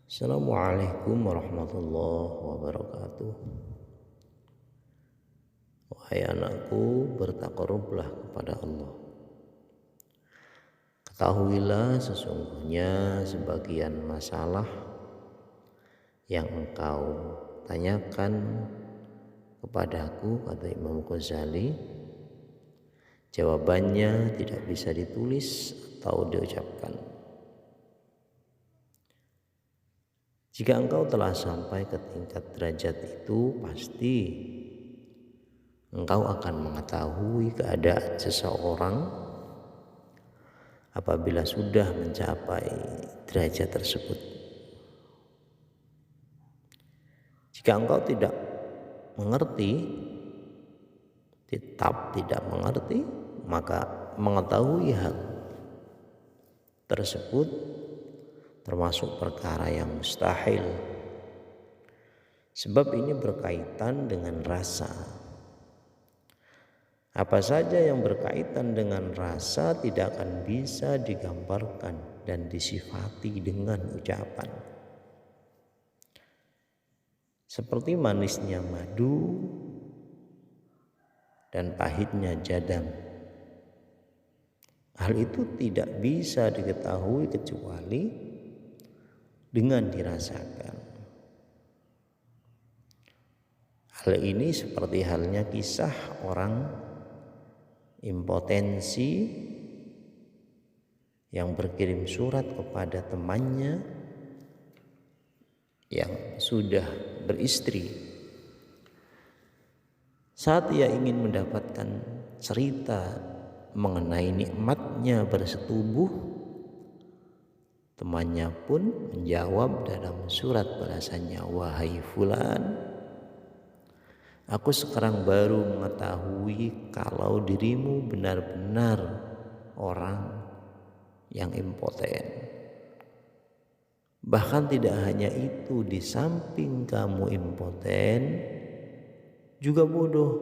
Assalamualaikum warahmatullahi wabarakatuh. Wahai anakku, bertakarublah kepada Allah. Ketahuilah sesungguhnya sebagian masalah yang engkau tanyakan kepadaku, kata Imam Ghazali, jawabannya tidak bisa ditulis atau diucapkan. Jika engkau telah sampai ke tingkat derajat itu, pasti engkau akan mengetahui keadaan seseorang apabila sudah mencapai derajat tersebut. Jika engkau tidak mengerti, tetap tidak mengerti, maka mengetahui hal tersebut termasuk perkara yang mustahil. Sebab ini berkaitan dengan rasa. Apa saja yang berkaitan dengan rasa tidak akan bisa digambarkan dan disifati dengan ucapan. Seperti manisnya madu dan pahitnya jadam. Hal itu tidak bisa diketahui kecuali dengan dirasakan. Hal ini seperti halnya kisah orang impotensi yang berkirim surat kepada temannya yang sudah beristri. Saat ia ingin mendapatkan cerita mengenai nikmatnya bersetubuh, temannya pun menjawab dalam surat balasannya, "Wahai fulan, aku sekarang baru mengetahui kalau dirimu benar-benar orang yang impoten. Bahkan tidak hanya itu, di samping kamu impoten, juga bodoh.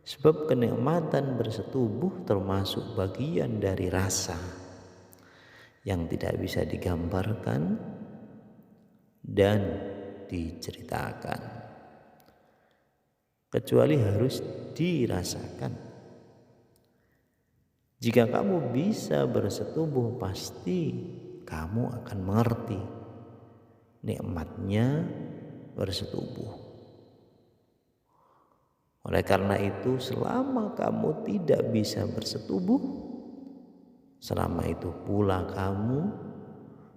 Sebab kenikmatan bersetubuh termasuk bagian dari rasa yang tidak bisa digambarkan dan diceritakan, kecuali harus dirasakan. Jika kamu bisa bersetubuh, pasti kamu akan mengerti nikmatnya bersetubuh. Oleh karena itu, selama kamu tidak bisa bersetubuh, selama itu pula kamu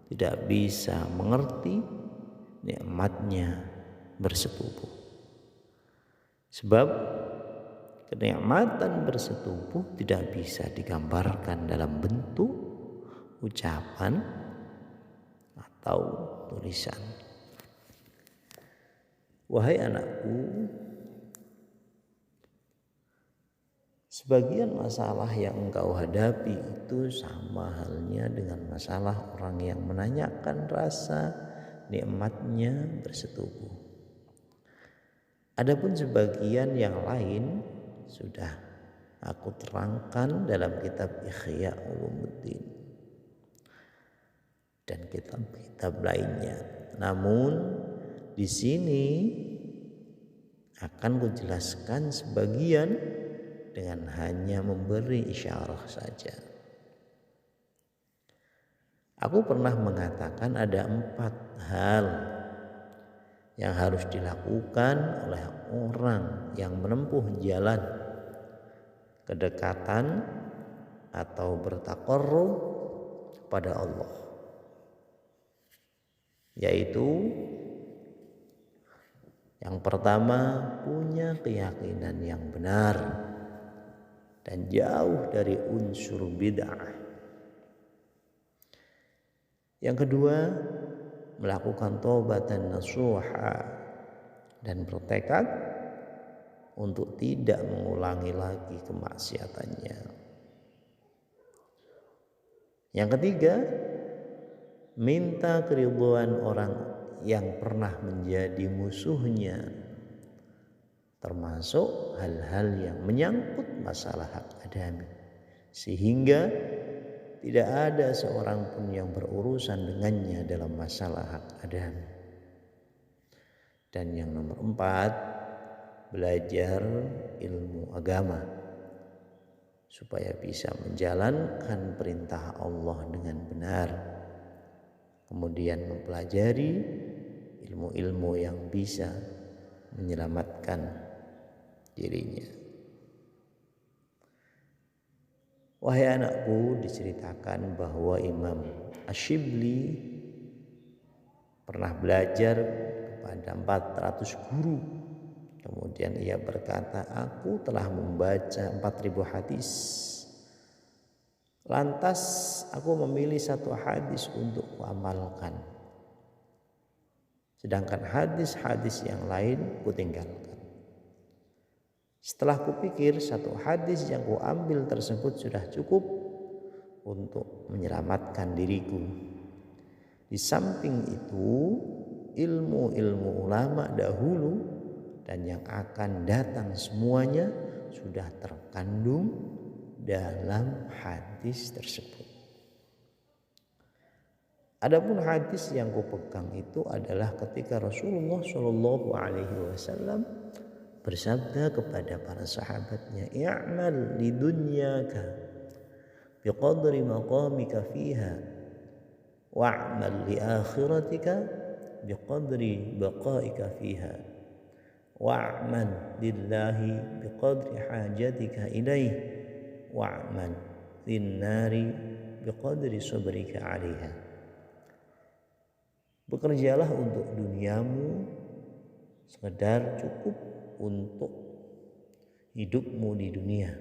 tidak bisa mengerti nikmatnya bersetubuh. Sebab kenikmatan bersetubuh tidak bisa digambarkan dalam bentuk ucapan atau tulisan. Wahai anakku, sebagian masalah yang engkau hadapi itu sama halnya dengan masalah orang yang menanyakan rasa nikmatnya bersetubuh. Adapun sebagian yang lain sudah aku terangkan dalam kitab Ihya Ulumuddin dan kitab-kitab lainnya. Namun di sini akan kujelaskan sebagian dengan hanya memberi isyarah saja. Aku pernah mengatakan ada 4 hal yang harus dilakukan oleh orang yang menempuh jalan kedekatan atau bertaqarrub kepada Allah, yaitu yang pertama, punya keyakinan yang benar dan jauh dari unsur bid'ah. Yang kedua, melakukan taubatan nasuha dan bertekad untuk tidak mengulangi lagi kemaksiatannya. Yang ketiga, minta keridhaan orang yang pernah menjadi musuhnya, termasuk hal-hal yang menyangkut masalah hak adami, sehingga Tidak ada seorang pun yang berurusan dengannya dalam masalah hak Adam. Dan yang nomor 4, belajar ilmu agama supaya bisa menjalankan perintah Allah dengan benar. Kemudian mempelajari ilmu-ilmu yang bisa menyelamatkan dirinya. Wahai anakku, diceritakan bahwa Imam Asyibli pernah belajar kepada 400 guru. Kemudian ia berkata, aku telah membaca 4000 hadis. Lantas aku memilih satu hadis untuk kuamalkan. Sedangkan hadis-hadis yang lain kutinggalkan. Setelah kupikir satu hadis yang kuambil tersebut sudah cukup untuk menyelamatkan diriku. Di samping itu, ilmu-ilmu ulama dahulu dan yang akan datang semuanya sudah terkandung dalam hadis tersebut. Adapun hadis yang kupegang itu adalah ketika Rasulullah Shallallahu Alaihi Wasallam bersabda kepada para sahabatnya, "I'mal lidunyaka biqadri maqamika fiha wa'mal li akhiratika biqadri baqaika fiha wa'mal lillahi biqadri hajatika ilaih wa'mal linnari biqadri sabrika 'alaiha." Bekerjalah untuk duniamu sekedar cukup untuk hidupmu di dunia.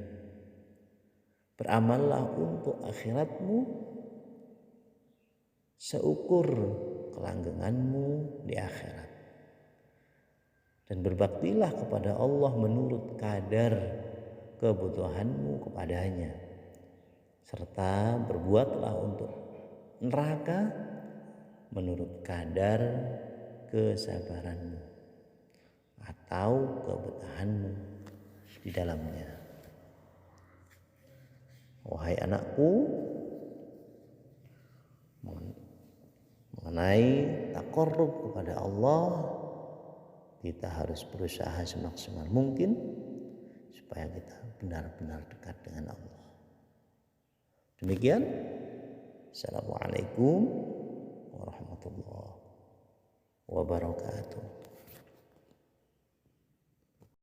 Beramallah untuk akhiratmu seukur kelanggenganmu di akhirat. Dan berbaktilah kepada Allah menurut kadar kebutuhanmu kepadanya. Serta berbuatlah untuk neraka menurut kadar kesabaranmu atau kebetahanmu di dalamnya. Wahai anakku, mengenai taqarrub kepada Allah, kita harus berusaha semaksimal mungkin supaya kita benar-benar dekat dengan Allah. Demikian. Assalamualaikum warahmatullahi wabarakatuh.